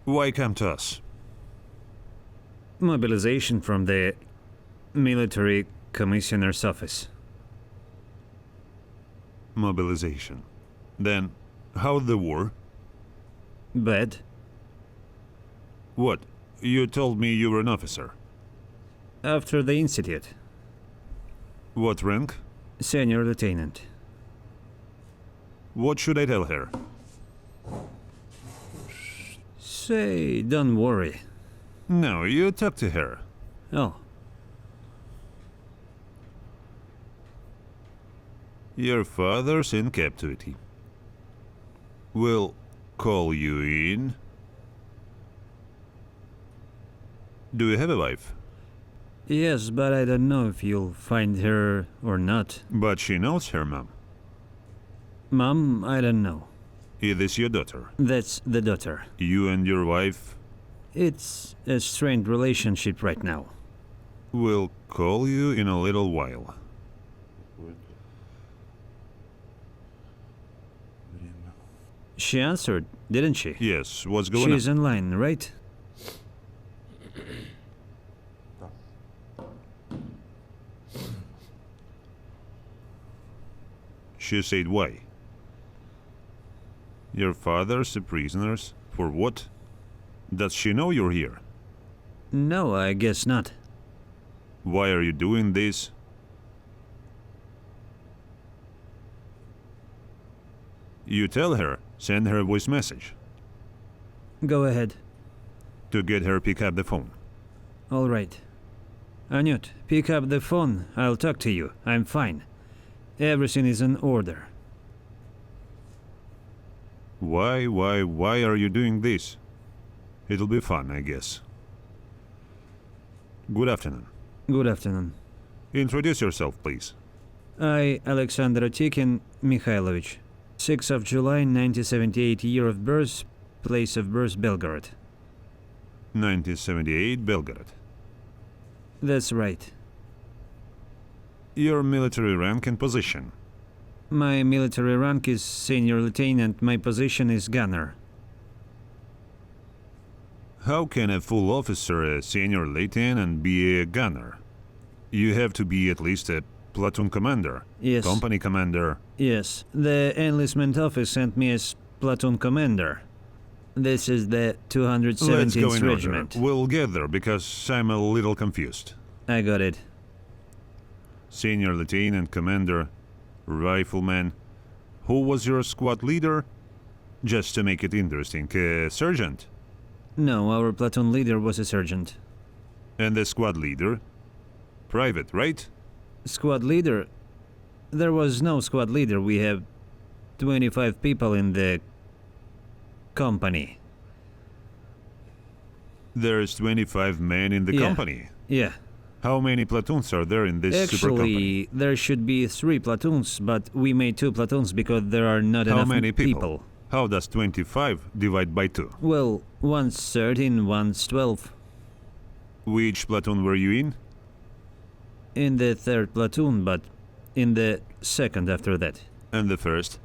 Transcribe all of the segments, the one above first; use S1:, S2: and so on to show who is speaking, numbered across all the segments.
S1: Why come to us?
S2: Mobilization from the military commissioner's office.
S1: Mobilization. Then, how the war?
S2: Bad.
S1: What? You told me you were an officer.
S2: After the institute.
S1: What rank?
S2: Senior lieutenant.
S1: What should I tell her?
S2: Say, don't worry.
S1: No, you talk to her.
S2: Oh.
S1: Your father's in captivity. We'll call you in. Do you have a wife?
S2: Yes, but I don't know if you'll find her or not.
S1: But she knows her mom.
S2: Mom, I don't know.
S1: Is this your daughter?
S2: That's the daughter.
S1: You and your wife?
S2: It's a strained relationship right now.
S1: We'll call you in a little while.
S2: She answered, didn't she?
S1: Yes, what's going on?
S2: She's in line, right?
S1: She said why? Your father's a prisoner? For what? Does she know you're here?
S2: No, I guess not.
S1: Why are you doing this? You tell her, send her a voice message.
S2: Go ahead.
S1: To get her pick up the phone.
S2: All right. Anyut, pick up the phone. I'll talk to you. I'm fine. Everything is in order.
S1: Why are you doing this? It'll be fun, I guess. Good afternoon.
S2: Good afternoon.
S1: Introduce yourself, please.
S2: I, Alexander Tikin Mikhailovich. 6th of July, 1978, year of birth, place of birth, Belgorod.
S1: 1978, Belgorod.
S2: That's right.
S1: Your military rank and position.
S2: My military rank is senior lieutenant, my position is gunner.
S1: How can a full officer, a senior lieutenant, be a gunner? You have to be at least a platoon commander.
S2: Yes.
S1: Company commander.
S2: Yes, the enlistment office sent me as platoon commander. This is the
S1: Let's go
S2: 217th
S1: in
S2: Regiment.
S1: order. We'll get there because I'm a little confused.
S2: I got it.
S1: Senior lieutenant, commander, rifleman. Who was your squad leader? Just to make it interesting, a sergeant?
S2: No, our platoon leader was a sergeant.
S1: And the squad leader? Private, right?
S2: Squad leader? There was no squad leader. We have 25 people in the company.
S1: There's 25 men in the
S2: Yeah.
S1: company.
S2: Yeah.
S1: How many platoons are there in this super company?
S2: Actually, there should be 3 platoons, but we made 2 platoons because there are not
S1: How
S2: enough
S1: many people? How does 25 divide by 2?
S2: Well, one's 13, one's 12.
S1: Which platoon were you in?
S2: In the 3rd platoon, but in the 2nd after that.
S1: And the first?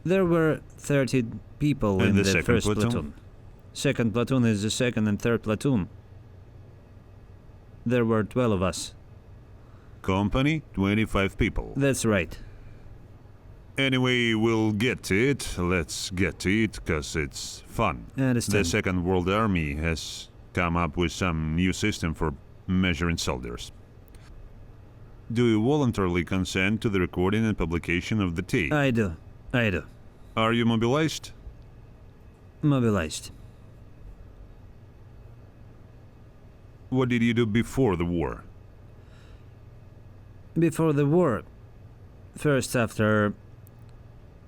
S2: There were 30 people
S1: And
S2: in
S1: the
S2: the
S1: second
S2: 1st
S1: platoon?
S2: platoon. 2nd platoon is the 2nd and 3rd platoon. There were 12 of us.
S1: Company, 25 people.
S2: That's right.
S1: Anyway, we'll get to it. Let's get to it, because it's fun.
S2: I understand.
S1: The Second World Army has come up with some new system for measuring soldiers. Do you voluntarily consent to the recording and publication of the tape?
S2: I do. I do.
S1: Are you mobilized?
S2: Mobilized.
S1: What did you do before the war?
S2: Before the war, first after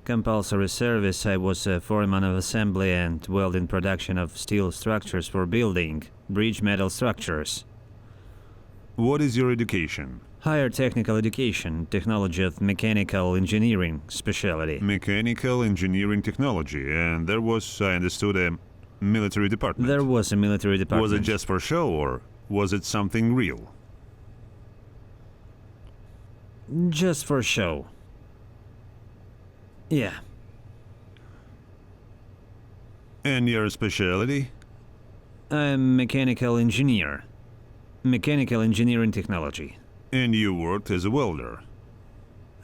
S2: compulsory service, I was a foreman of assembly and welding production of steel structures for building bridge metal structures.
S1: What is your education?
S2: Higher technical education, technology of mechanical engineering specialty.
S1: Mechanical engineering technology, and there was, I understood, a military department.
S2: There was a military department.
S1: Was it just for show, or was it something real?
S2: Just for show. Yeah.
S1: And your specialty?
S2: I'm mechanical engineer. Mechanical engineering technology.
S1: And you worked as a welder?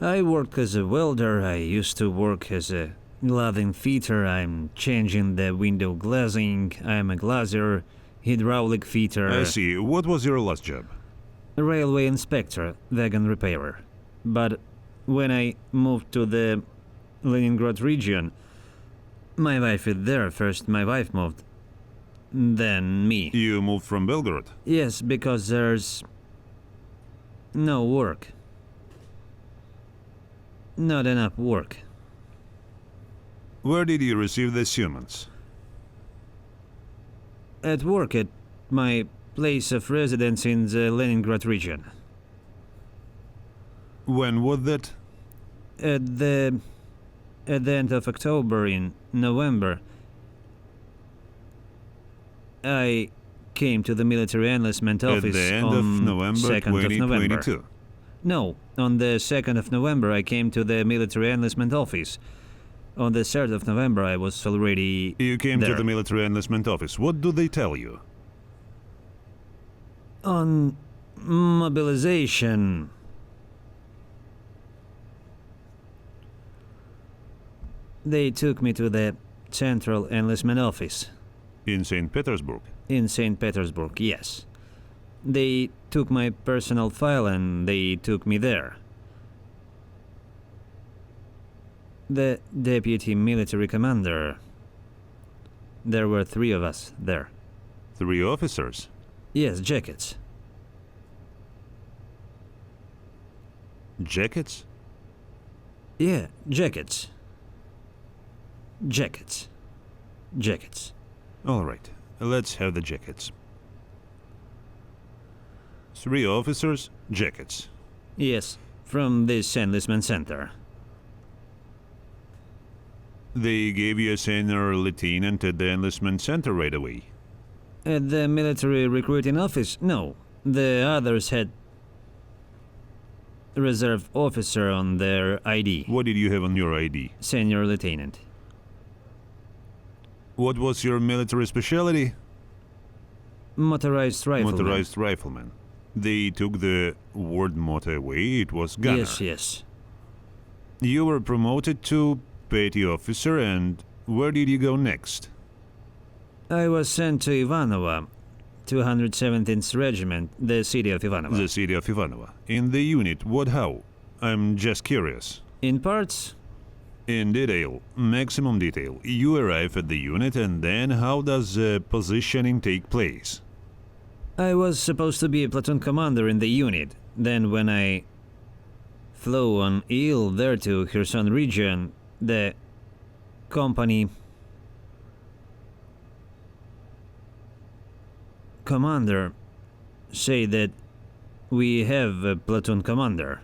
S2: I worked as a welder. I used to work as a glassing fitter. I'm changing the window glazing. I'm a glazier, hydraulic fitter.
S1: I see. What was your last job?
S2: Railway inspector, wagon repairer. But when I moved to the Leningrad region, my wife is there. First my wife moved, then me.
S1: You moved from Belgrade?
S2: Yes, because there's no work. Not enough work.
S1: Where did you receive the summons?
S2: At work at my place of residence in the Leningrad region.
S1: When was that?
S2: At the end of October, in November, I came to the military enlistment office
S1: At the end
S2: on
S1: of November
S2: 2nd of November.
S1: 2022.
S2: No, on the 2nd of November I came to the military enlistment office. On the 3rd of November I was already
S1: You came
S2: there.
S1: to the military enlistment office. What do they tell you?
S2: On mobilization. They took me to the Central Enlistment Office
S1: In St. Petersburg.
S2: in St. Petersburg, yes. They took my personal file and they took me there. The deputy military commander. There were 3 of us there.
S1: 3 officers.
S2: Yes, jackets.
S1: Jackets?
S2: Yeah, jackets. Jackets. Jackets.
S1: All right, let's have the jackets. 3 officers, jackets.
S2: Yes, from this enlistment center.
S1: They gave you a senior lieutenant at the enlistment center right away.
S2: At the military recruiting office? No. The others had reserve officer on their ID.
S1: What did you have on your ID?
S2: Senior lieutenant.
S1: What was your military specialty?
S2: Motorized rifleman.
S1: Motorized rifleman. They took the word motor away, it was gunner.
S2: Yes, yes.
S1: You were promoted to petty officer, and where did you go next?
S2: I was sent to Ivanova, 217th Regiment, the city of Ivanova.
S1: The city of Ivanova. In the unit, what how? I'm just curious.
S2: In parts?
S1: In detail, maximum detail. You arrive at the unit, and then how does positioning take place?
S2: I was supposed to be a platoon commander in the unit. Then when I flew on Il there to Kherson region, the company commander said that we have a platoon commander.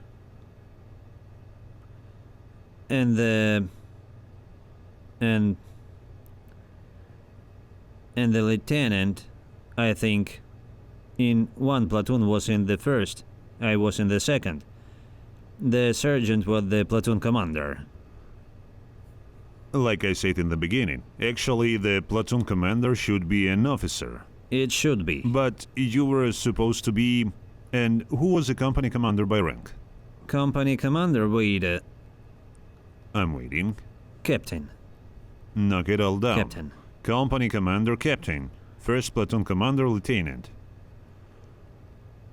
S2: And the lieutenant, I think, in one platoon was in the first, I was in the second. The sergeant was the platoon commander.
S1: Like I said in the beginning, actually the platoon commander should be an officer.
S2: It should be.
S1: But you were supposed to be... And who was the company commander by rank?
S2: Company commander with
S1: I'm waiting.
S2: captain.
S1: Knock it all down.
S2: Captain.
S1: Company commander captain. First platoon commander lieutenant.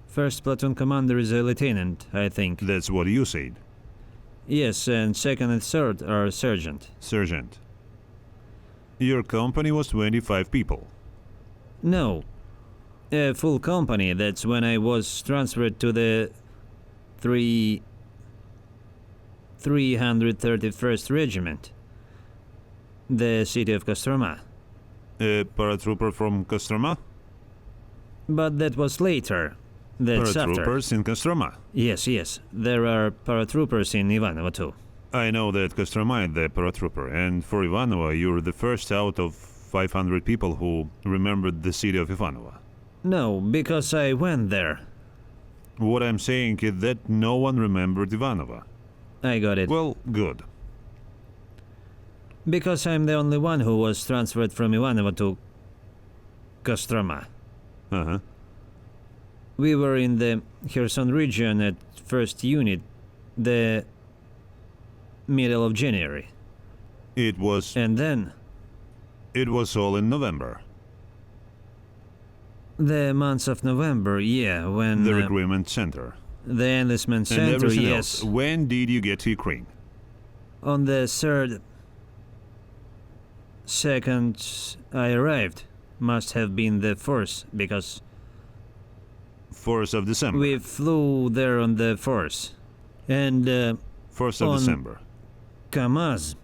S2: First platoon commander is a lieutenant, I think.
S1: That's what you said.
S2: Yes, and second and third are sergeant.
S1: Sergeant. Your company was 25 people.
S2: No. A full company, that's when I was transferred to the 331st Regiment. The city of Kostroma.
S1: A paratrooper from Kostroma?
S2: But that was later. That's after.
S1: Paratroopers in Kostroma.
S2: Yes, yes. There are paratroopers in Ivanova too.
S1: I know that Kostroma is the paratrooper, and for Ivanova you're the first out of 500 people who remembered the city of Ivanova.
S2: No, because I went there.
S1: What I'm saying is that no one remembered Ivanova.
S2: I got it.
S1: Well, good.
S2: Because I'm the only one who was transferred from Ivanovo to Kostroma.
S1: Uh-huh.
S2: We were in the Kherson region at 1st Unit, the middle of January.
S1: It was all in November.
S2: The months of November, yeah, when...
S1: The recruitment center.
S2: The enlistment
S1: And
S2: center,
S1: everything
S2: yes.
S1: else. When did you get to Ukraine?
S2: On the 2nd I arrived. Must have been the 4th, because
S1: 4th of December.
S2: we flew there on the 4th. And
S1: 1st of
S2: on-
S1: December.
S2: Kamaz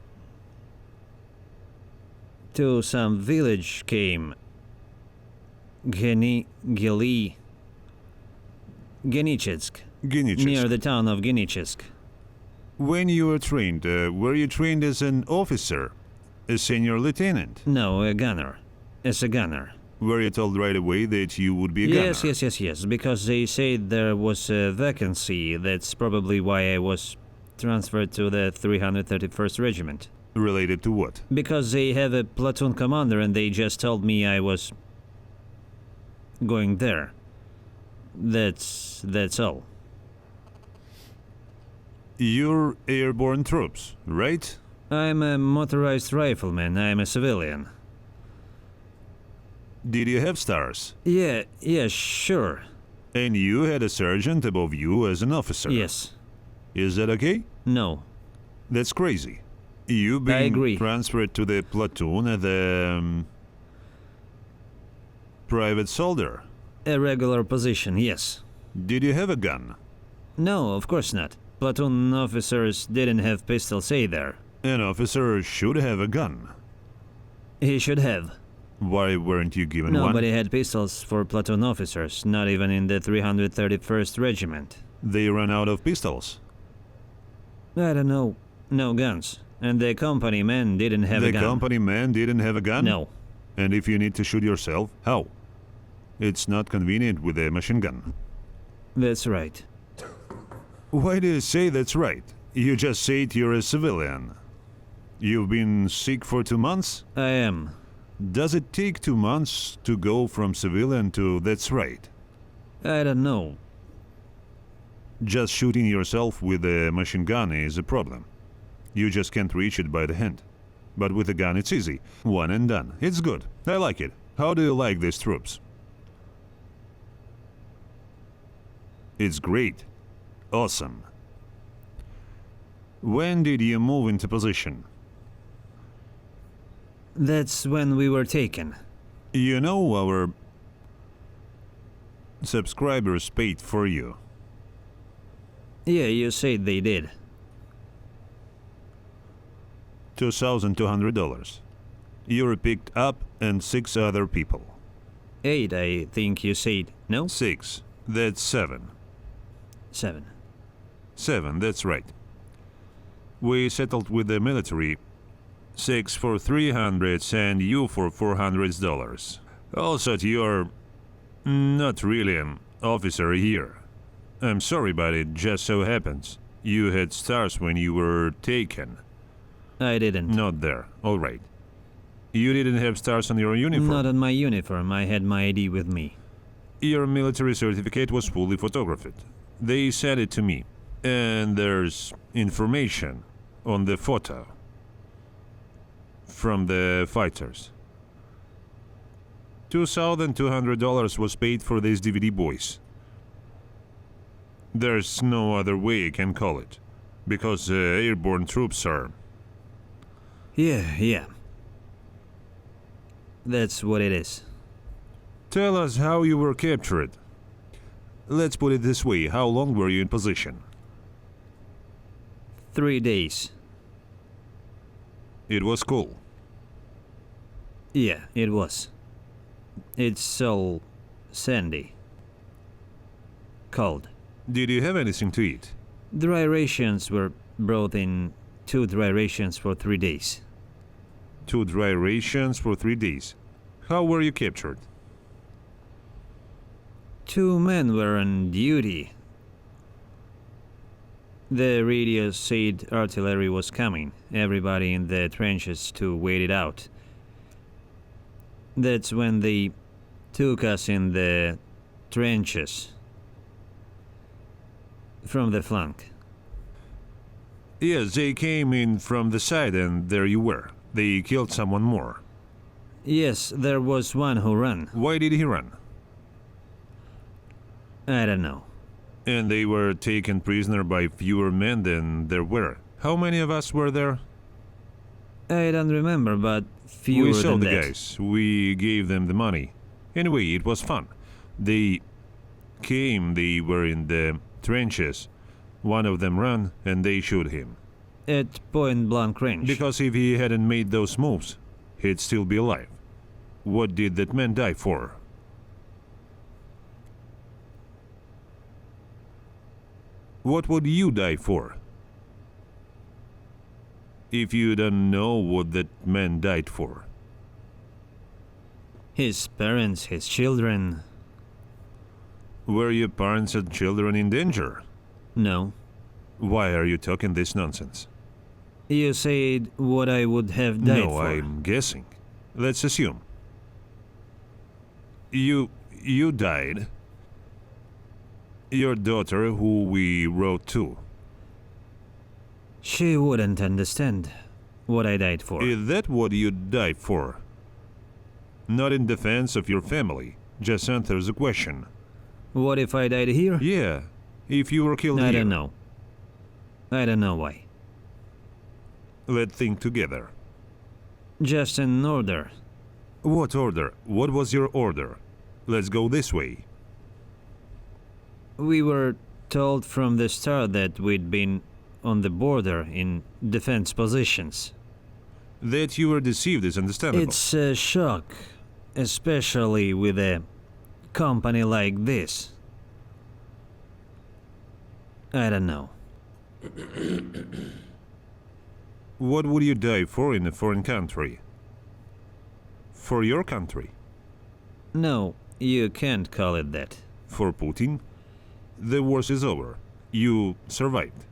S2: to some village came. Genichitsk,
S1: Genichis.
S2: near the town of Genichitsk.
S1: When you were trained, were you trained as an officer? A senior lieutenant?
S2: No, a gunner. As a gunner.
S1: Were you told right away that you would be a gunner?
S2: Yes, because they said there was a vacancy. That's probably why I was transferred to the 331st Regiment.
S1: Related to what?
S2: Because they have a platoon commander and they just told me I was going there. That's all.
S1: You're airborne troops, right?
S2: I'm a motorized rifleman. I'm a civilian.
S1: Did you have stars?
S2: Yeah, sure.
S1: And you had a sergeant above you as an officer?
S2: Yes.
S1: Is that okay?
S2: No.
S1: That's crazy. You
S2: I agree.
S1: being transferred to the platoon as a private soldier.
S2: A regular position, yes.
S1: Did you have a gun?
S2: No, of course not. Platoon officers didn't have pistols either.
S1: An officer should have a gun.
S2: He should have.
S1: Why weren't you given
S2: Nobody
S1: one?
S2: had pistols for platoon officers, not even in the 331st Regiment.
S1: They ran out of pistols.
S2: I don't know. No guns. And the company men didn't have a gun.
S1: The company man didn't have a gun?
S2: No.
S1: And if you need to shoot yourself, how? It's not convenient with a machine gun.
S2: That's right.
S1: Why do you say that's right? You just said you're a civilian. You've been sick for 2 months?
S2: I am.
S1: Does it take 2 months to go from civilian to that's right?
S2: I don't know.
S1: Just shooting yourself with a machine gun is a problem. You just can't reach it by the hand. But with a gun it's easy. One and done. It's good. I like it. How do you like these troops? It's great. Awesome. When did you move into position?
S2: That's when we were taken.
S1: You know our subscribers paid for you.
S2: Yeah, you said they did.
S1: $2,200. You were picked up and 6 other people.
S2: 8, I think you said. No?
S1: 6. That's 7.
S2: 7.
S1: 7, that's right. We settled with the military. 6 for 300 and you for $400. Also, you're not really an officer here. I'm sorry, but it just so happens. You had stars when you were taken.
S2: I didn't.
S1: Not there. All right. You didn't have stars on your uniform?
S2: Not on my uniform. I had my ID with me.
S1: Your military certificate was fully photographed. They sent it to me. And there's information on the photo from the fighters. $2,200 was paid for these DVD boys. There's no other way I can call it, because airborne troops are...
S2: Yeah. That's what it is.
S1: Tell us how you were captured. Let's put it this way, how long were you in position?
S2: 3 days.
S1: It was cool.
S2: Yeah, it was. It's so sandy. Cold.
S1: Did you have anything to eat?
S2: Dry rations were brought in. 2 dry rations for 3 days.
S1: 2 dry rations for 3 days. How were you captured?
S2: 2 men were on duty. The radio said artillery was coming. Everybody in the trenches to wait it out. That's when they took us in the trenches from the flank.
S1: Yes, they came in from the side and there you were. They killed someone more.
S2: Yes, there was one who ran.
S1: Why did he run?
S2: I don't know.
S1: And they were taken prisoner by fewer men than there were. How many of us were there?
S2: I don't remember, but fewer
S1: We saw
S2: than
S1: the
S2: that.
S1: guys. We gave them the money. Anyway, it was fun. They came, they were in the trenches. One of them ran and they shot him.
S2: At point blank range.
S1: Because if he hadn't made those moves, he'd still be alive. What did that man die for? What would you die for? If you don't know what that man died for.
S2: His parents, his children.
S1: Were your parents and children in danger?
S2: No.
S1: Why are you talking this nonsense?
S2: You said what I would have died
S1: No,
S2: for.
S1: I'm guessing. Let's assume. You died. Your daughter, who we wrote to.
S2: She wouldn't understand what I died for.
S1: Is that what you died for? Not in defense of your family. Just answer the question.
S2: What if I died here?
S1: Yeah, if you were killed
S2: I
S1: here.
S2: don't know. I don't know why.
S1: Let's think together.
S2: Just an order.
S1: What order? What was your order? Let's go this way.
S2: We were told from the start that we'd been on the border in defense positions.
S1: That you were deceived is understandable.
S2: It's a shock, especially with a company like this. I don't know.
S1: What would you die for in a foreign country? For your country?
S2: No, you can't call it that.
S1: For Putin? The war is over. You survived.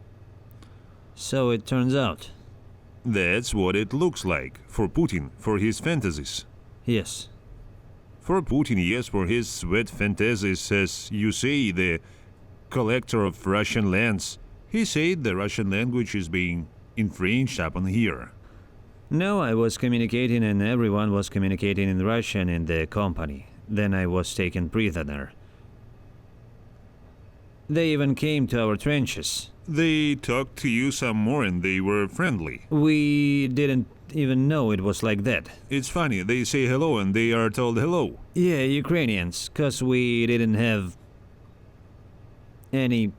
S2: So it turns out.
S1: That's what it looks like. For Putin, for his fantasies.
S2: Yes.
S1: For Putin, yes, for his sweat fantasies, as you say, the collector of Russian lands. He said the Russian language is being infringed upon here.
S2: No, I was communicating and everyone was communicating in Russian in the company. Then I was taken prisoner. They even came to our trenches.
S1: They talked to you some more and they were friendly.
S2: We didn't even know it was like that.
S1: It's funny, they say hello and they are told hello.
S2: Yeah, Ukrainians, 'cause we didn't have any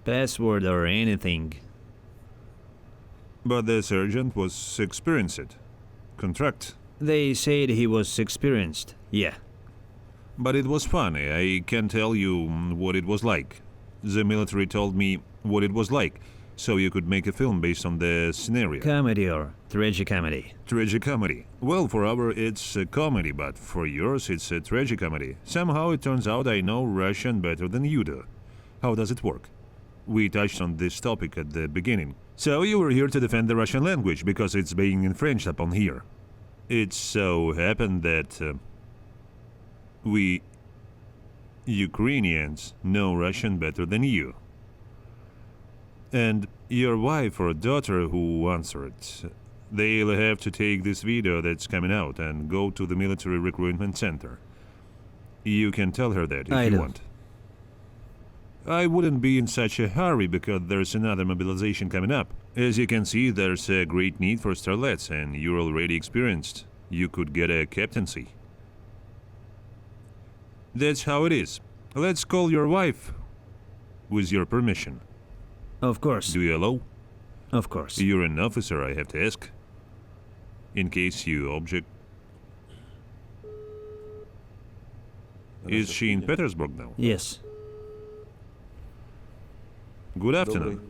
S2: password or anything.
S1: But the sergeant was experienced. Contract.
S2: They said he was experienced. Yeah.
S1: But it was funny, I can tell you what it was like. The military told me what it was like, so you could make a film based on the scenario.
S2: Comedy or tragicomedy?
S1: Tragicomedy. Well, for our it's a comedy, but for yours it's a tragicomedy. Somehow it turns out I know Russian better than you do. How does it work? We touched on this topic at the beginning. So you were here to defend the Russian language because it's being infringed upon here. It so happened that we Ukrainians know Russian better than you. And your wife or daughter who answered, they'll have to take this video that's coming out and go to the military recruitment center. You can tell her that if you want. I wouldn't be in such a hurry because there's another mobilization coming up. As you can see, there's a great need for starlets and you're already experienced. You could get a captaincy. That's how it is. Let's call your wife. With your permission.
S2: Of course.
S1: Do you allow?
S2: Of course.
S1: You're an officer, I have to ask. In case you object. Is she in Petersburg now?
S2: Yes.
S1: Good afternoon.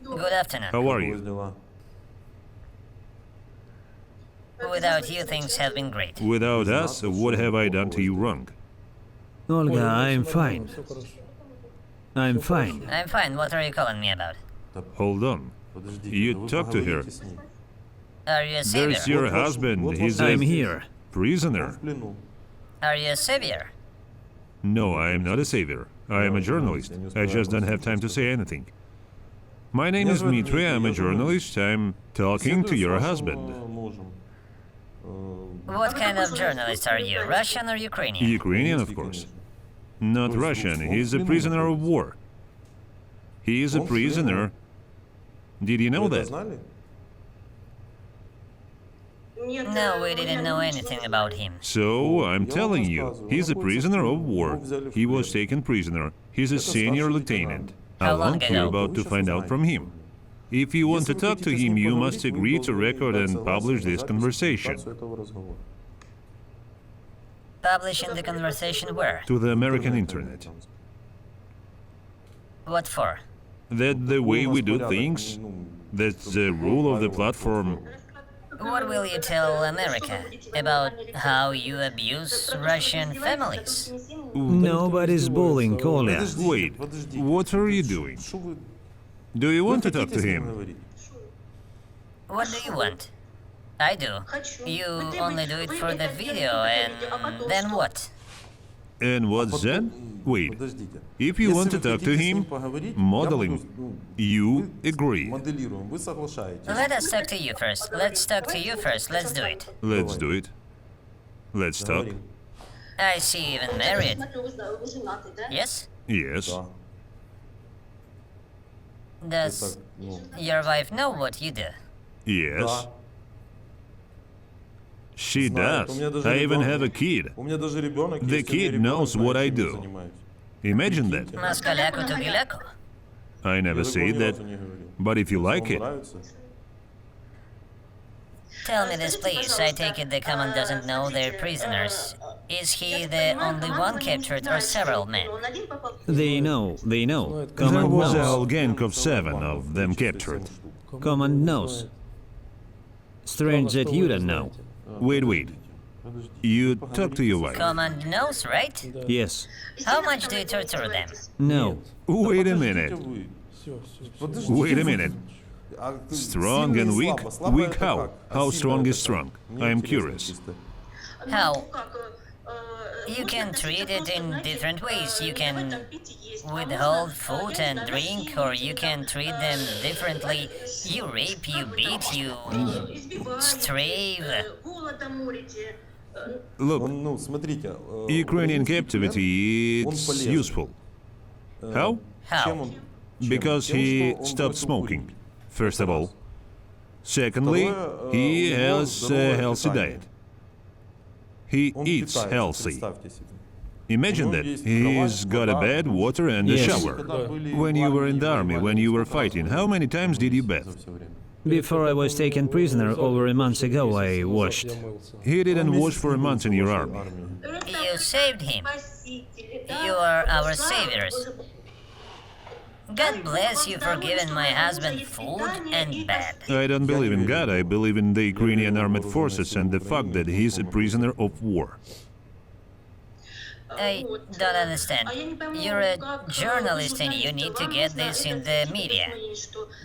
S3: Good afternoon.
S1: How are you?
S3: Without you, things have been great.
S1: Without us, what have I done to you wrong?
S2: Olga, I'm fine. I'm fine.
S3: I'm fine. What are you calling me about?
S1: Hold on. You talk to her.
S3: Are you a savior?
S1: There's your husband. He's a
S2: I'm here.
S1: prisoner.
S3: Are you a savior?
S1: No, I am not a savior. I am a journalist. I just don't have time to say anything. My name is Dmitry. I'm a journalist. I'm talking to your husband.
S3: What kind of journalist are you? Russian or Ukrainian?
S1: Ukrainian, of course. Not Russian. He's a prisoner of war. He is a prisoner. Did you know that?
S3: No, we didn't know anything about him.
S1: So, I'm telling you, he's a prisoner of war. He was taken prisoner. He's a senior lieutenant.
S3: How long
S1: You're
S3: ago?
S1: about to find out from him. If you want to talk to him, you must agree to record and publish this conversation.
S3: Publishing the conversation where?
S1: To the American internet.
S3: What for?
S1: That the way we do things, that's the rule of the platform.
S3: What will you tell America about how you abuse Russian families?
S2: Nobody's bullying Kolya.
S1: Wait, what are you doing? Do you want to talk to him?
S3: What do you want? I do. You only do it for the video, and then what?
S1: And what's that? Wait, if you want to talk to him, modeling, you agree.
S3: Let us talk to you first. Let's talk to you first. Let's do it.
S1: Let's do it. Let's talk.
S3: I see you even married. Yes?
S1: Yes.
S3: Does your wife know what you do?
S1: Yes. She does. I even have a kid. The kid knows what I do. Imagine that.
S3: Москаляку тугеляку?
S1: I never say that, but if you like it,
S3: Tell me this, please. I take it the command doesn't know they're prisoners. Is he the only one captured or several men?
S2: They know.
S1: there
S2: Command
S1: was a
S2: knows.
S1: whole gang of 7 of them captured.
S2: Command knows. Strange that you don't know.
S1: Wait. You talk to your wife.
S3: Command knows, right?
S2: Yes.
S3: How much do you torture them?
S2: No.
S1: Wait a minute. Wait a minute. Strong and weak? Weak how? How strong is strong? I am curious.
S3: How? You can treat it in different ways. You can withhold food and drink, or you can treat them differently. You rape, you beat, you strave.
S1: Look, Ukrainian captivity, it's useful. How?
S3: How?
S1: Because he stopped smoking, first of all. Secondly, he has a healthy diet. He eats healthy. Imagine that. He's got a bed, water, and a
S2: Yes.
S1: shower. When you were in the army, when you were fighting, how many times did you bath?
S2: Before I was taken prisoner over a month ago, I washed.
S1: He didn't wash for a month in your army.
S3: You saved him. You are our saviors. God bless you for giving my husband food and bed.
S1: I don't believe in God, I believe in the Ukrainian armed forces and the fact that he's a prisoner of war.
S3: I don't understand. You're a journalist and you need to get this in the media.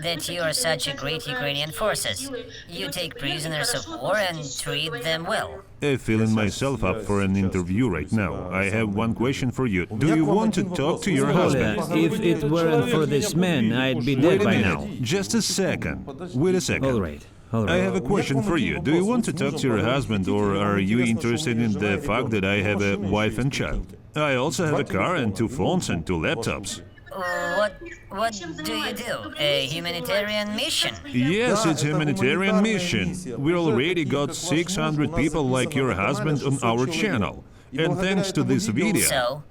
S3: That you are such a great Ukrainian forces. You take prisoners of war and treat them well.
S1: I'm filling myself up for an interview right now. I have one question for you. Do you want to talk to your husband?
S2: Kolya, if it weren't for this man, I'd be dead
S1: Wait a
S2: by
S1: minute.
S2: now.
S1: Just a second. Wait a second.
S2: All right.
S1: I have a question for you. Do you want to talk to your husband, or are you interested in the fact that I have a wife and child? I also have a car and 2 phones and 2 laptops.
S3: What do you do? A humanitarian mission?
S1: Yes, it's a humanitarian mission. We already got 600 people like your husband on our channel. And thanks to this video...
S3: So,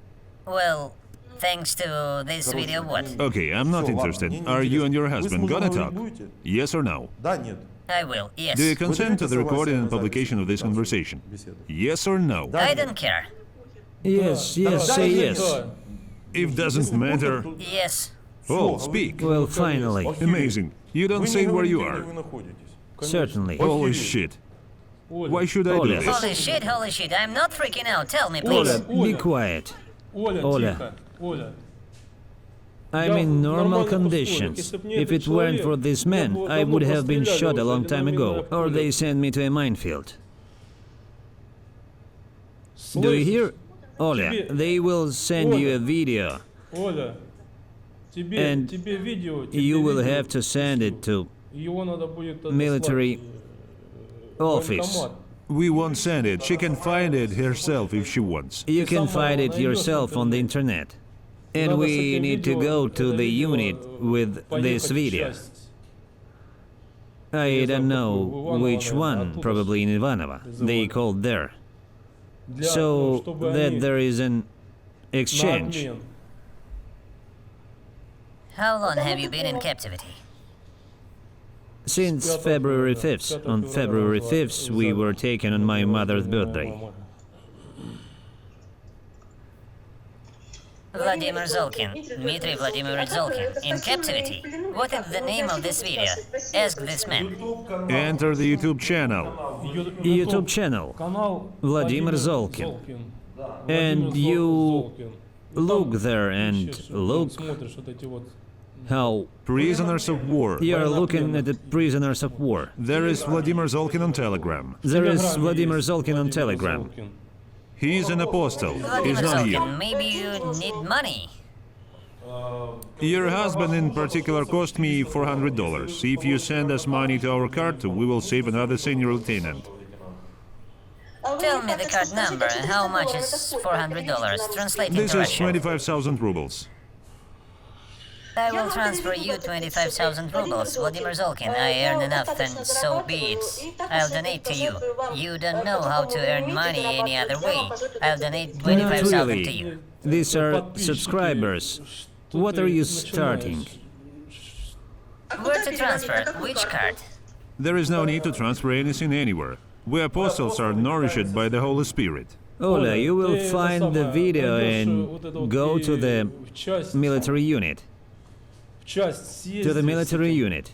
S3: well, thanks to this video, what?
S1: Okay, I'm not interested. Are you and your husband gonna talk? Yes or no?
S3: I will, yes.
S1: Do you consent to the recording and publication of this conversation? Yes or no?
S3: I don't care.
S2: Yes, say yes.
S1: If doesn't matter...
S3: Yes.
S1: Oh, speak.
S2: Well, finally.
S1: Amazing. You don't say where you are.
S2: Certainly.
S1: Holy shit. Why should I do
S2: Oля.
S1: this?
S3: Holy shit, I'm not freaking out. Tell me,
S2: Oля,
S3: please.
S2: be quiet. Оля. I'm in normal conditions. If it weren't for this man, I would have been shot a long time ago, or they sent me to a minefield. Do you hear? Oля, they will send you a video, and you will have to send it to military office.
S1: We won't send it. She can find it herself if she wants.
S2: You can find it yourself on the internet. And we need to go to the unit with this video. I don't know which one, probably in Ivanova. They called there. So that there is an exchange.
S3: How long have you been in captivity?
S2: Since February 5th. On February 5th, we were taken on my mother's birthday.
S3: Vladimir Zolkin, Dmitry Vladimir Zolkin, in captivity. What is the name of this video? Ask this man.
S1: Enter the YouTube channel.
S2: YouTube channel, Vladimir Zolkin. And you look there and look how
S1: Prisoners of war.
S2: you're looking at the prisoners of war.
S1: There is Vladimir Zolkin on Telegram.
S2: There is Vladimir Zolkin on Telegram.
S1: He's an apostle. He's
S3: Vladimir
S1: not here.
S3: Zolkin, maybe you need money.
S1: Your husband in particular cost me $400. If you send us money to our card, we will save another senior lieutenant.
S3: Tell me the card number. How much is $400? Translate
S1: This
S3: into
S1: is
S3: Russian.
S1: 25,000 rubles.
S3: I will transfer you 25,000 rubles, Vladimir Zolkin. I earn enough, and so be it. I'll donate to you. You don't know how to earn money any other way. I'll donate
S2: Not
S3: 25,000 to
S2: really.
S3: you.
S2: These are subscribers. What are you starting?
S3: Where to transfer? Which card?
S1: There is no need to transfer anything anywhere. We apostles are nourished by the Holy Spirit.
S2: Ola, you will find the video and go to the military unit. To the military unit.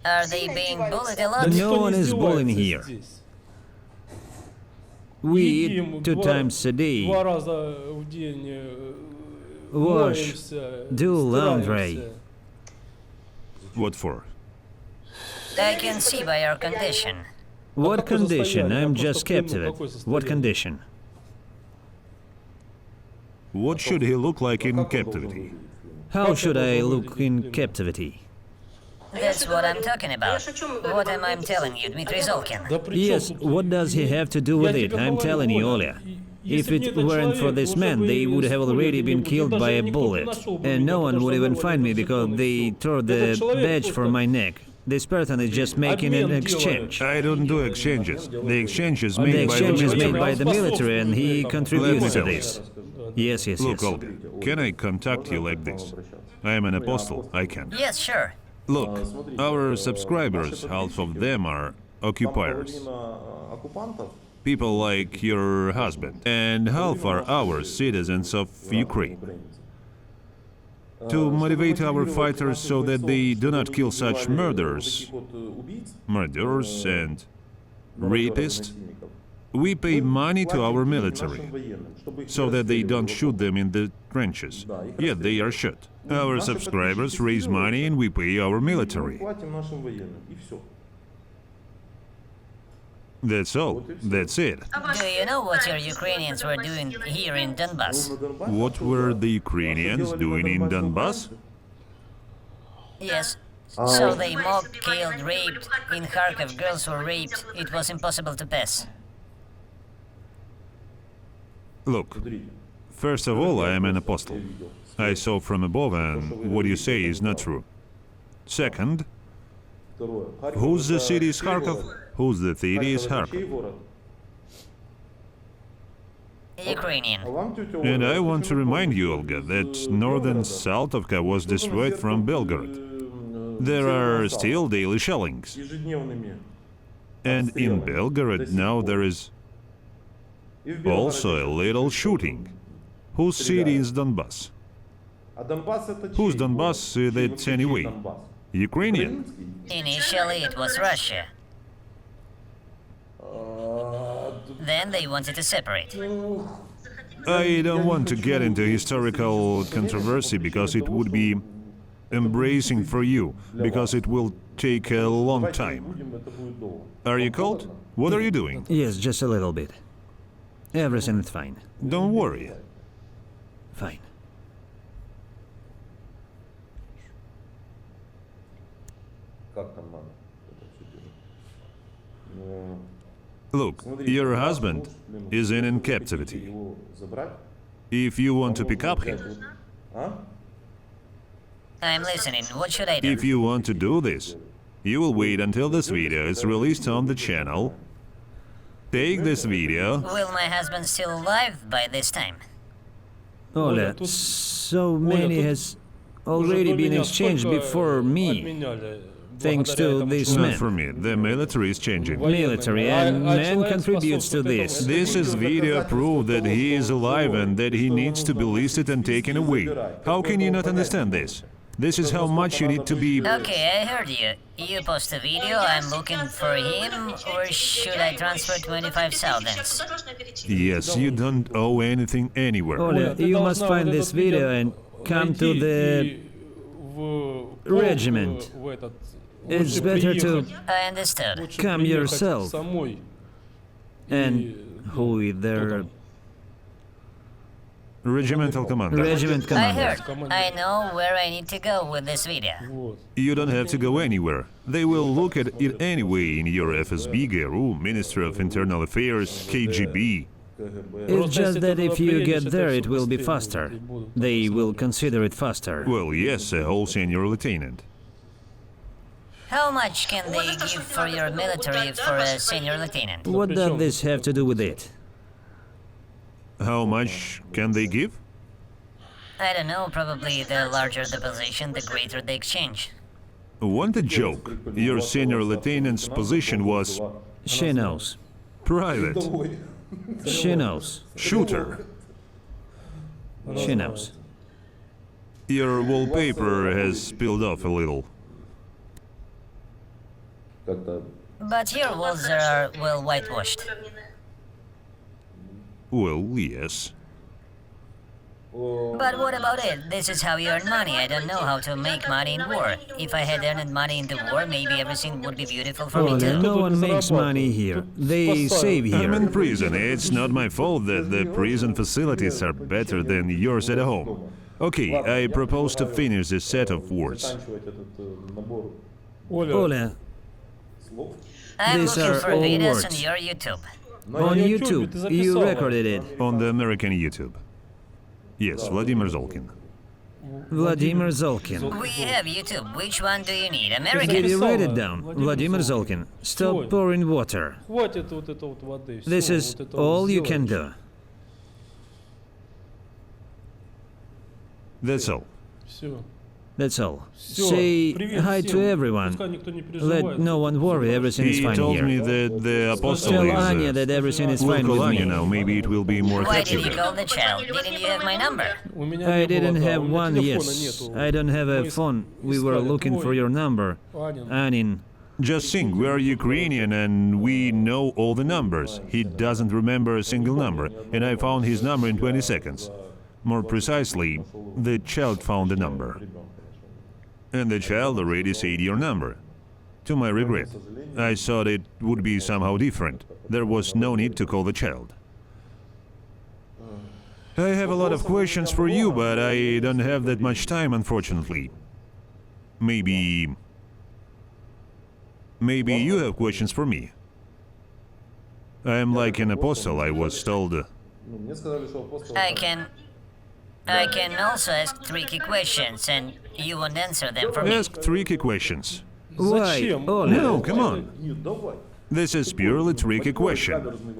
S3: Are they being bullied a lot?
S2: No one is bullying here. We eat 2 times a day, wash, do laundry.
S1: What for?
S3: I can see by your condition.
S2: What condition? I'm just captive. What condition?
S1: What should he look like in captivity?
S2: How should I look in captivity?
S3: That's what I'm talking about. What am I telling you, Dmitry Zolkin?
S2: Yes, what does he have to do with it? I'm telling you, Oля. If it weren't for this man, they would have already been killed by a bullet. And no one would even find me because they tore the badge from my neck. This person is just making an exchange.
S1: I don't do exchanges. The exchange is made
S2: The
S1: by
S2: exchange
S1: the
S2: is made
S1: military.
S2: by the military and he contributes to
S1: tell you.
S2: this. Yes, yes,
S1: Look,
S2: yes.
S1: Olga, can I contact you like this? I am an apostle, I can.
S3: Yes, sure.
S1: Look, our subscribers, half of them are occupiers. People like your husband, and half are our citizens of Ukraine. To motivate our fighters so that they do not kill such murderers and rapists, we pay money to our military so that they don't shoot them in the trenches, yet they are shot. Our subscribers raise money and we pay our military. That's all. That's it.
S3: Do you know what your Ukrainians were doing here in Donbass?
S1: What were the Ukrainians doing in Donbass?
S3: Yes. So they mobbed, killed, raped. In Kharkov, girls were raped. It was impossible to pass.
S1: Look, first of all, I am an apostle. I saw from above, and what you say is not true. Second, whose the city is Kharkov? Whose the city is Kharkov?
S3: Ukrainian.
S1: And I want to remind you, Olga, that northern Saltovka was destroyed from Belgorod. There are still daily shellings. And in Belgorod now there is also a little shooting. Whose city is Donbass? Whose Donbass is it anyway? Ukrainian?
S3: Initially, it was Russia. Then they wanted to separate.
S1: I don't want to get into historical controversy because it would be embracing for you, because it will take a long time. Are you cold? What are you doing?
S2: Yes, just a little bit. Everything is fine.
S1: Don't worry.
S2: Fine.
S1: Look, your husband is in captivity. If you want to pick up him,
S3: I'm listening. What should I do?
S1: if you want to do this, you will wait until this video is released on the channel. Take this video.
S3: Will my husband still alive by this time?
S2: Oля, so many has already been exchanged before me, thanks to this
S1: Not
S2: man.
S1: for me. The military is changing.
S2: Military, and man contributes to this.
S1: This is video proof that he is alive and that he needs to be listed and taken away. How can you not understand this? This is how much you need to be...
S3: Okay, I heard you. You post a video, I'm looking for him, or should I transfer 25,000?
S1: Yes, you don't owe anything anywhere.
S2: Oля, you must find this video and come to the regiment. It's better to
S3: I understood.
S2: come yourself. And who is there?
S1: Regimental commander.
S2: Regiment
S3: I
S2: commander.
S3: heard. I know where I need to go with this video.
S1: You don't have to go anywhere. They will look at it anyway in your FSB, GRU, Ministry of Internal Affairs, KGB.
S2: It's just that if you get there, it will be faster. They will consider it faster.
S1: Well, yes, a whole senior lieutenant.
S3: How much can they give for your military for a senior lieutenant?
S2: What does this have to do with it?
S1: How much can they give?
S3: I don't know, probably the larger the position, the greater the exchange.
S1: Want a joke? Your senior lieutenant's position was
S2: She knows.
S1: private,
S2: She knows.
S1: shooter.
S2: She knows.
S1: Your wallpaper has spilled off a little.
S3: But your walls are well whitewashed.
S1: Well, yes.
S3: But what about it? This is how you earn money. I don't know how to make money in war. If I had earned money in the war, maybe everything would be beautiful for me
S2: Oля,
S3: too.
S2: no one makes money here. They save
S1: I'm in
S2: here.
S1: prison. It's not my fault that the prison facilities are better than yours at home. Okay, I propose to finish this set of words.
S2: Oля,
S3: I'm
S2: These
S3: looking
S2: are
S3: for
S2: all
S3: videos
S2: words.
S3: on your YouTube.
S2: on YouTube, you recorded it.
S1: On the American YouTube. Yes, Vladimir Zolkin.
S2: Vladimir Zolkin.
S3: We have YouTube. Which one do you need?
S2: Did
S3: American?
S2: you write it down? Vladimir Zolkin. Stop pouring water. This is all you can do.
S1: That's all.
S2: That's all. Say hi to everyone. Let no one worry, everything is
S1: He
S2: fine
S1: told me
S2: here.
S1: that the apostle
S2: Tell
S1: is...
S2: Anya that everything is
S1: We'll
S2: fine
S1: call
S2: with
S1: Anya
S2: me.
S1: now, maybe it will be more
S3: Why did you
S1: captivating.
S3: call the child? Didn't you have my number?
S2: I didn't have one, yes. I don't have a phone. We were looking for your number. Anin.
S1: Just think, we are Ukrainian and we know all the numbers. He doesn't remember a single number, and I found his number in 20 seconds. More precisely, the child found the number. And the child already said your number. To my regret, I thought it would be somehow different. There was no need to call the child. I have a lot of questions for you, but I don't have that much time, unfortunately. Maybe you have questions for me. I am like an apostle, I was told.
S3: I can also ask tricky questions, and you won't answer them for me.
S1: Ask tricky questions.
S2: Why? Ola.
S1: No, come on. This is purely tricky question.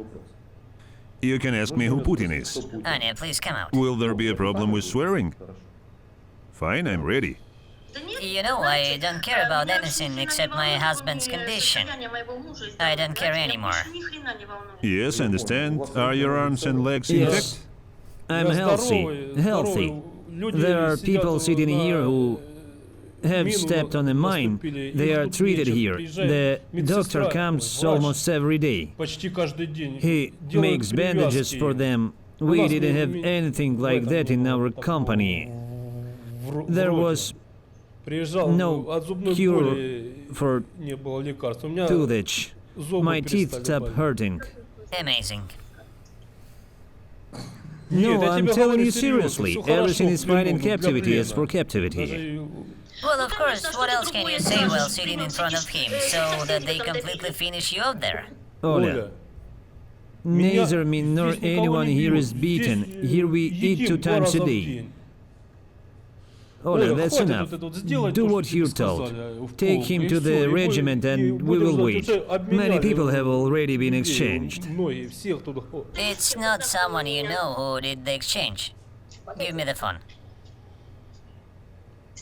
S1: You can ask me who Putin is.
S3: Anya, please come out.
S1: Will there be a problem with swearing? Fine, I'm ready.
S3: You know, I don't care about anything except my husband's condition. I don't care anymore.
S1: Yes, understand. Are your arms and legs
S2: Yes.
S1: intact?
S2: I'm healthy. Healthy. There are people sitting here who have stepped on a mine. They are treated here. The doctor comes almost every day. He makes bandages for them We didn't have anything like that in our company. There was no cure for toothache. My teeth stopped hurting.
S3: Amazing.
S2: No, I'm telling you seriously. Everything is fine in captivity as for captivity.
S3: Well, of course, what else can you say while sitting in front of him so that they completely finish you up there?
S2: Oля, neither me nor anyone here is beaten. Here we eat 2 times a day. Oля, that's enough. Do what you're told. Take him to the regiment and we will wait. Many people have already been exchanged.
S3: It's not someone you know who did the exchange. Give me the phone.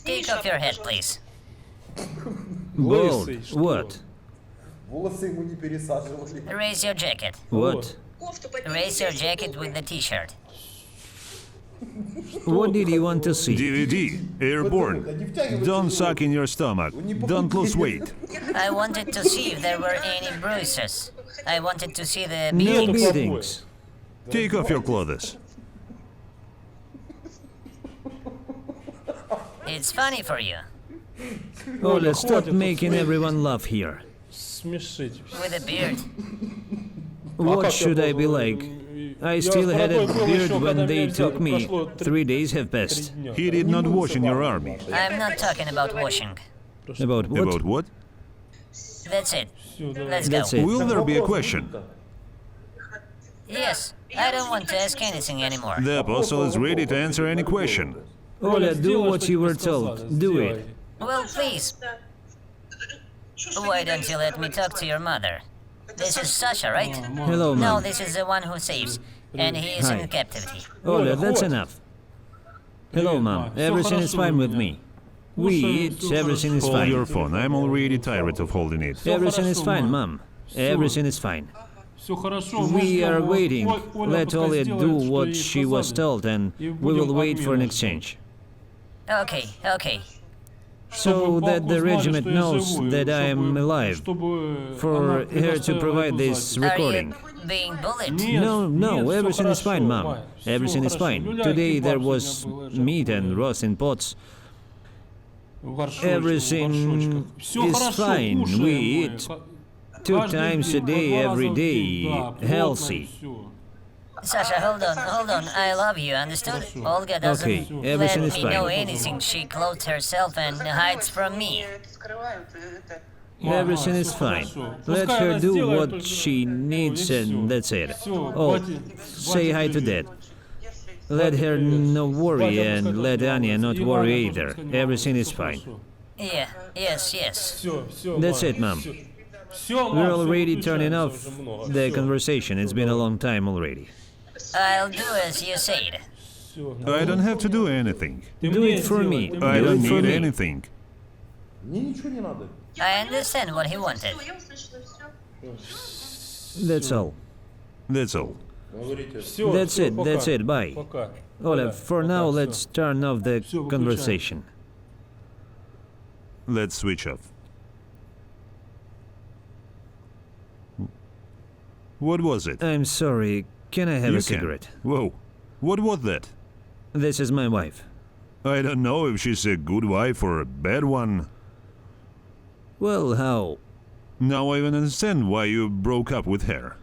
S3: Take off your hat, please.
S2: Bold. What?
S3: Raise your jacket.
S2: What?
S3: Raise your jacket with the t-shirt.
S2: What did you want to see?
S1: DVD, airborne. Don't suck in your stomach. Don't lose weight.
S3: I wanted to see if there were any bruises. I wanted to see the
S2: No
S3: beatings.
S2: beatings.
S1: Take off your clothes.
S3: It's funny for you.
S2: Ola, stop making everyone laugh here.
S3: With a beard.
S2: What should I be like? I still had a beard when they took me. 3 days have passed.
S1: He did not wash in your army.
S3: I'm not talking about washing.
S2: About what?
S1: About what?
S3: That's it. Let's go.
S2: That's it.
S1: Will there be a question?
S3: Yes, I don't want to ask anything anymore.
S1: The apostle is ready to answer any question.
S2: Ola, do what you were told. Do it.
S3: Well, please. Why don't you let me talk to your mother? This is Sasha, right?
S2: Hello,
S3: No,
S2: ma'am.
S3: this is the one who saves. And he is
S2: Hi.
S3: in captivity.
S2: Ola, that's enough. Hello, mom. Everything is fine with me. We eat, everything is
S1: Hold your
S2: fine.
S1: phone. I'm already tired of holding it.
S2: Everything is fine, mom. Everything is fine. We are waiting. Let Ola do what she was told and we will wait for an exchange.
S3: Okay, okay.
S2: So that the regiment knows that I am alive. For her to provide this recording.
S3: Are you being bullied?
S2: No, everything is fine, mom. Everything is fine. Today there was meat and roast in pots. Everything is fine. We eat 2 times a day, every day, healthy.
S3: Sasha, hold on. I love you, understood? Olga doesn't
S2: Okay, everything
S3: let
S2: is
S3: me know
S2: fine.
S3: anything. She clothes herself and hides from me.
S2: Everything is fine. Let her do what she needs and that's it. Oh, say hi to Dad. Let her not worry and let Anya not worry either. Everything is fine.
S3: Yeah, yes.
S2: That's it, Mom. We're already turning off the conversation. It's been a long time already.
S3: I'll do as you said.
S1: I don't have to do anything.
S2: Do it for me.
S1: I
S2: Do
S1: don't
S2: it for
S1: need
S2: me.
S1: anything.
S3: I understand what he wanted.
S2: That's all.
S1: That's all.
S2: That's it. Bye. Ola, for now, let's turn off the conversation.
S1: Let's switch off. What was it?
S2: I'm sorry. Can I have
S1: You
S2: a
S1: can.
S2: cigarette?
S1: Whoa. What was that?
S2: This is my wife.
S1: I don't know if she's a good wife or a bad one.
S2: Well, how?
S1: Now I even understand why you broke up with her.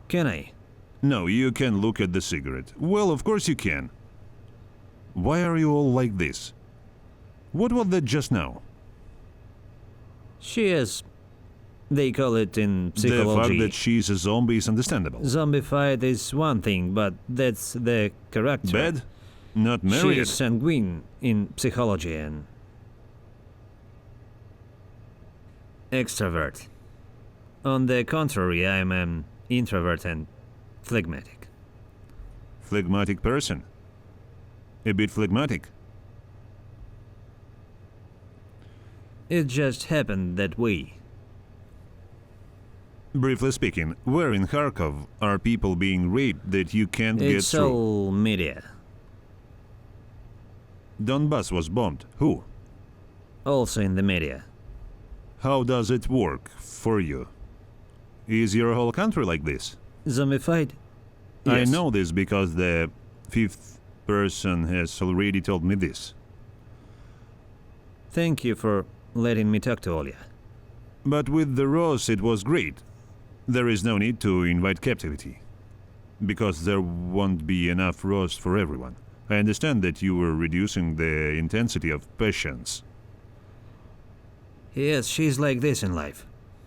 S2: Can I?
S1: No, you can look at the cigarette. Well, of course you can. Why are you all like this? What was that just now?
S2: She is. They call it in
S1: The fact
S2: psychology.
S1: that she's a zombie is understandable.
S2: Zombified is one thing, but that's the character.
S1: Bad? Not
S2: She
S1: married?
S2: is sanguine in psychology and extrovert. On the contrary, I am an introvert and phlegmatic.
S1: Phlegmatic person? A bit phlegmatic?
S2: It just happened that way.
S1: Briefly speaking, where in Kharkov are people being raped that you can't get
S2: It's
S1: through?
S2: all media.
S1: Donbass was bombed. Who?
S2: Also in the media.
S1: How does it work for you? Is your whole country like this?
S2: Zombified?
S1: I
S2: Yes.
S1: know this because the fifth person has already told me this.
S2: Thank you for letting me talk to Olya.
S1: But with the Rose it was great. There is no need to invite captivity. Because there won't be enough roast for everyone. I understand that you were reducing the intensity of passions.
S2: Yes, she's like this in life.